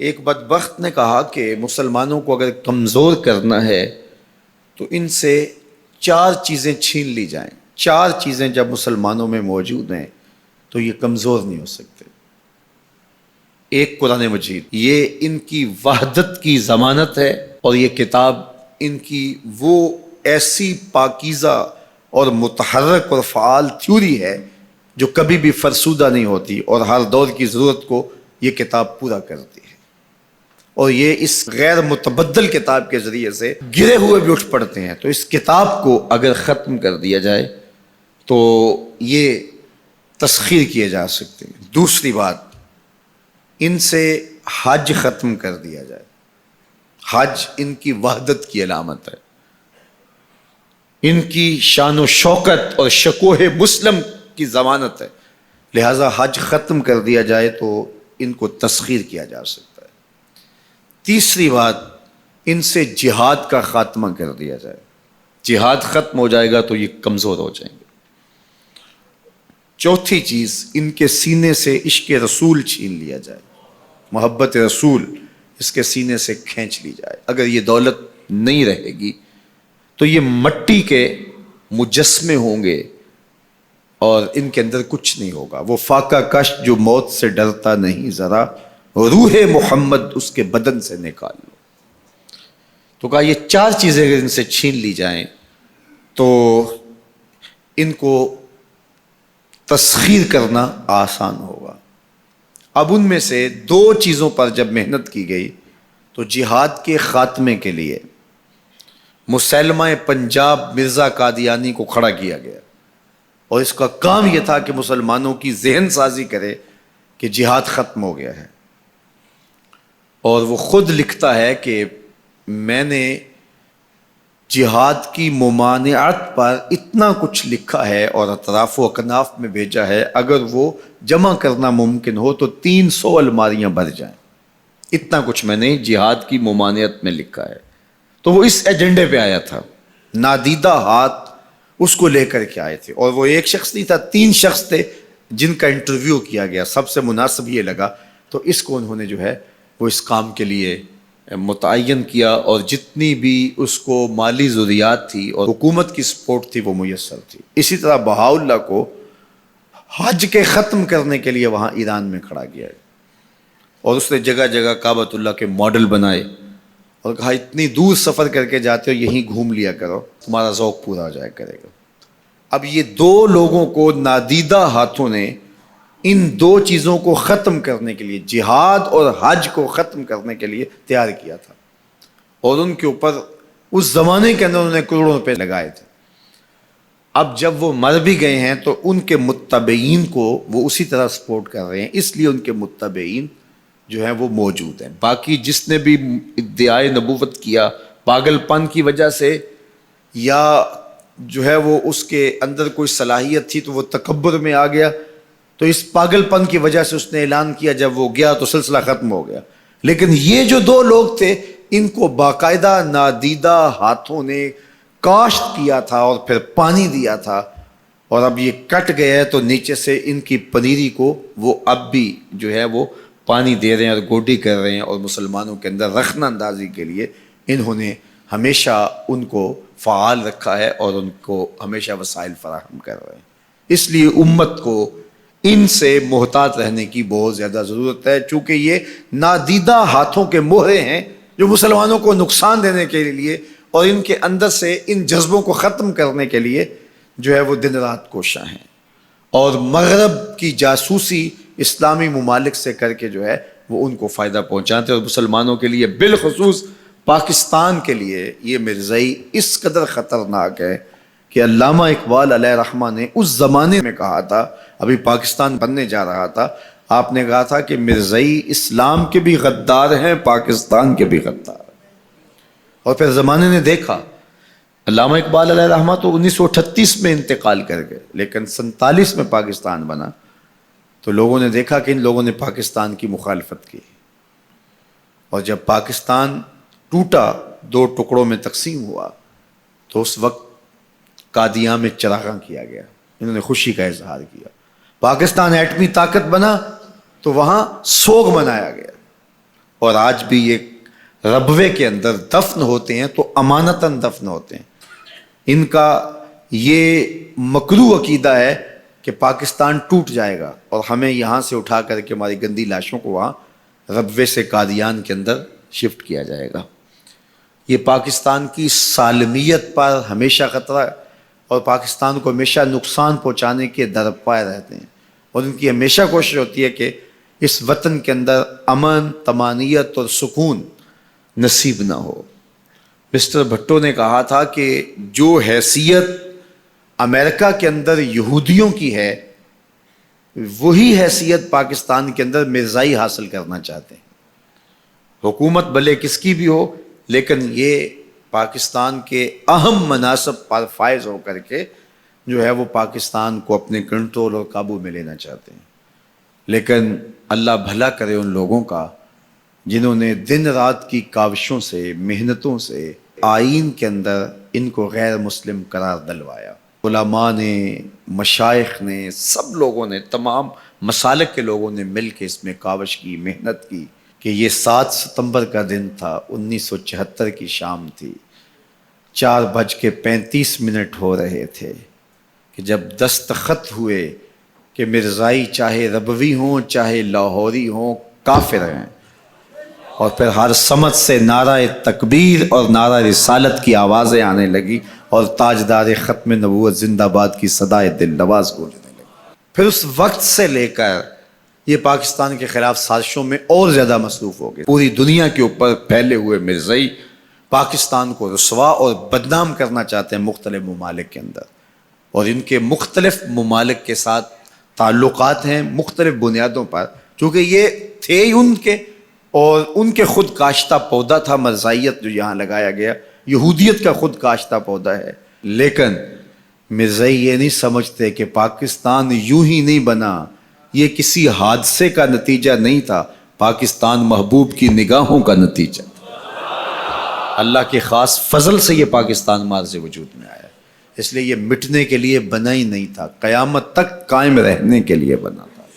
ایک بدبخت نے کہا کہ مسلمانوں کو اگر کمزور کرنا ہے تو ان سے 4 چیزیں چھین لی جائیں. 4 چیزیں جب مسلمانوں میں موجود ہیں تو یہ کمزور نہیں ہو سکتے. ایک قرآن مجید، یہ ان کی وحدت کی ضمانت ہے، اور یہ کتاب ان کی وہ ایسی پاکیزہ اور متحرک اور فعال تھیوری ہے جو کبھی بھی فرسودہ نہیں ہوتی، اور ہر دور کی ضرورت کو یہ کتاب پورا کرتی ہے. اور یہ اس غیر متبدل کتاب کے ذریعے سے گرے ہوئے بھی اٹھ پڑتے ہیں. تو اس کتاب کو اگر ختم کر دیا جائے تو یہ تسخیر کیے جا سکتے ہیں. دوسری بات، ان سے حج ختم کر دیا جائے. حج ان کی وحدت کی علامت ہے، ان کی شان و شوکت اور شکوہ مسلم کی ضمانت ہے. لہذا حج ختم کر دیا جائے تو ان کو تسخیر کیا جا سکتا ہے. تیسری بات، ان سے جہاد کا خاتمہ کر دیا جائے. جہاد ختم ہو جائے گا تو یہ کمزور ہو جائیں گے. چوتھی چیز، ان کے سینے سے عشق رسول چھین لیا جائے. محبت رسول اس کے سینے سے کھینچ لی جائے. اگر یہ دولت نہیں رہے گی تو یہ مٹی کے مجسمے ہوں گے اور ان کے اندر کچھ نہیں ہوگا. وہ فاقہ کش جو موت سے ڈرتا نہیں ذرا، روح محمد اس کے بدن سے نکال لو. تو کہا یہ 4 چیزیں اگر ان سے چھین لی جائیں تو ان کو تسخیر کرنا آسان ہوگا. اب ان میں سے 2 چیزوں پر جب محنت کی گئی تو جہاد کے خاتمے کے لیے مسلمہ پنجاب مرزا قادیانی کو کھڑا کیا گیا، اور اس کا کام یہ تھا کہ مسلمانوں کی ذہن سازی کرے کہ جہاد ختم ہو گیا ہے. اور وہ خود لکھتا ہے کہ میں نے جہاد کی ممانعت پر اتنا کچھ لکھا ہے اور اطراف و اکناف میں بھیجا ہے، اگر وہ جمع کرنا ممکن ہو تو 300 الماریاں بھر جائیں. اتنا کچھ میں نے جہاد کی ممانعت میں لکھا ہے. تو وہ اس ایجنڈے پہ آیا تھا. نادیدہ ہاتھ اس کو لے کر کے آئے تھے، اور وہ ایک شخص نہیں تھا، 3 شخص تھے جن کا انٹرویو کیا گیا. سب سے مناسب یہ لگا تو اس کو انہوں نے جو ہے وہ اس کام کے لیے متعین کیا، اور جتنی بھی اس کو مالی ضروریات تھی اور حکومت کی سپورٹ تھی وہ میسر تھی. اسی طرح بہاؤاللہ کو حج کے ختم کرنے کے لیے وہاں ایران میں کھڑا کیا ہے، اور اس نے جگہ جگہ کعبۃ اللہ کے ماڈل بنائے اور کہا اتنی دور سفر کر کے جاتے ہو یہیں گھوم لیا کرو، تمہارا ذوق پورا ہو جایا کرے گا. اب یہ 2 لوگوں کو نادیدہ ہاتھوں نے ان 2 چیزوں کو ختم کرنے کے لیے، جہاد اور حج کو ختم کرنے کے لیے تیار کیا تھا، اور ان کے اوپر اس زمانے کے اندر انہوں نے کروڑوں روپے لگائے تھے. اب جب وہ مر بھی گئے ہیں تو ان کے متبعین کو وہ اسی طرح سپورٹ کر رہے ہیں، اس لیے ان کے متبعین جو ہیں وہ موجود ہیں. باقی جس نے بھی ادعائے نبوت کیا پاگل پن کی وجہ سے، یا جو ہے وہ اس کے اندر کوئی صلاحیت تھی تو وہ تکبر میں آ گیا، تو اس پاگل پن کی وجہ سے اس نے اعلان کیا، جب وہ گیا تو سلسلہ ختم ہو گیا. لیکن یہ جو 2 لوگ تھے ان کو باقاعدہ نادیدہ ہاتھوں نے کاشت کیا تھا اور پھر پانی دیا تھا، اور اب یہ کٹ گیا ہے تو نیچے سے ان کی پنیری کو وہ اب بھی جو ہے وہ پانی دے رہے ہیں اور گوڈی کر رہے ہیں، اور مسلمانوں کے اندر رخنہ اندازی کے لیے انہوں نے ہمیشہ ان کو فعال رکھا ہے اور ان کو ہمیشہ وسائل فراہم کر رہے ہیں. اس لیے امت کو ان سے محتاط رہنے کی بہت زیادہ ضرورت ہے، چونکہ یہ نادیدہ ہاتھوں کے مہرے ہیں جو مسلمانوں کو نقصان دینے کے لیے اور ان کے اندر سے ان جذبوں کو ختم کرنے کے لیے جو ہے وہ دن رات کوشاں ہیں، اور مغرب کی جاسوسی اسلامی ممالک سے کر کے جو ہے وہ ان کو فائدہ پہنچاتے ہیں. اور مسلمانوں کے لیے بالخصوص پاکستان کے لیے یہ مرزائی اس قدر خطرناک ہے کہ علامہ اقبال علیہ رحمہ نے اس زمانے میں کہا تھا، ابھی پاکستان بننے جا رہا تھا، آپ نے کہا تھا کہ مرزائی اسلام کے بھی غدار ہیں، پاکستان کے بھی غدار ہیں. اور پھر زمانے نے دیکھا، علامہ اقبال علیہ رحمہ تو 1938 میں انتقال کر گئے، لیکن 47 میں پاکستان بنا تو لوگوں نے دیکھا کہ ان لوگوں نے پاکستان کی مخالفت کی، اور جب پاکستان ٹوٹا، 2 ٹکڑوں میں تقسیم ہوا، تو اس وقت قادیاں میں چراغاں کیا گیا، انہوں نے خوشی کا اظہار کیا. پاکستان ایٹمی طاقت بنا تو وہاں سوگ منایا گیا، اور آج بھی یہ ربوے کے اندر دفن ہوتے ہیں تو امانتاً دفن ہوتے ہیں. ان کا یہ مکروہ عقیدہ ہے کہ پاکستان ٹوٹ جائے گا اور ہمیں یہاں سے اٹھا کر کے ہماری گندی لاشوں کو وہاں ربوے سے قادیان کے اندر شفٹ کیا جائے گا. یہ پاکستان کی سالمیت پر ہمیشہ خطرہ ہے اور پاکستان کو ہمیشہ نقصان پہنچانے کے درپائے رہتے ہیں، اور ان کی ہمیشہ کوشش ہوتی ہے کہ اس وطن کے اندر امن، طمانینت اور سکون نصیب نہ ہو. مسٹر بھٹو نے کہا تھا کہ جو حیثیت امریکہ کے اندر یہودیوں کی ہے وہی حیثیت پاکستان کے اندر مرزائی حاصل کرنا چاہتے ہیں. حکومت بھلے کس کی بھی ہو، لیکن یہ پاکستان کے اہم مناصب پر فائز ہو کر کے جو ہے وہ پاکستان کو اپنے کنٹرول اور قابو میں لینا چاہتے ہیں. لیکن اللہ بھلا کرے ان لوگوں کا جنہوں نے دن رات کی کاوشوں سے، محنتوں سے آئین کے اندر ان کو غیر مسلم قرار دلوایا. علماء نے، مشائخ نے، سب لوگوں نے، تمام مسالک کے لوگوں نے مل کے اس میں کاوش کی، محنت کی کہ یہ 7 ستمبر کا دن تھا، 1974 کی شام تھی، 4:35 ہو رہے تھے کہ جب دستخط ہوئے کہ مرزائی چاہے ربوی ہوں چاہے لاہوری ہوں کافر ہیں، اور پھر ہر سمت سے نعرہ تکبیر اور نعرہ رسالت کی آوازیں آنے لگی اور تاجدار ختم نبوت زندہ باد کی صدائے دل نواز گونجنے لگی. پھر اس وقت سے لے کر یہ پاکستان کے خلاف سازشوں میں اور زیادہ مصروف ہو گئے. پوری دنیا کے اوپر پھیلے ہوئے مرزائی پاکستان کو رسوا اور بدنام کرنا چاہتے ہیں مختلف ممالک کے اندر، اور ان کے مختلف ممالک کے ساتھ تعلقات ہیں مختلف بنیادوں پر، چونکہ یہ تھے ان کے، اور ان کے خود کاشتہ پودا تھا مرزائیت جو یہاں لگایا گیا، یہودیت کا خود کاشتہ پودا ہے. لیکن مرزائی یہ نہیں سمجھتے کہ پاکستان یوں ہی نہیں بنا، یہ کسی حادثے کا نتیجہ نہیں تھا، پاکستان محبوب کی نگاہوں کا نتیجہ. اللہ کے خاص فضل سے یہ پاکستان مارز وجود میں آیا، اس لیے یہ مٹنے کے لیے بنا ہی نہیں تھا، قیامت تک قائم رہنے کے لیے بنا.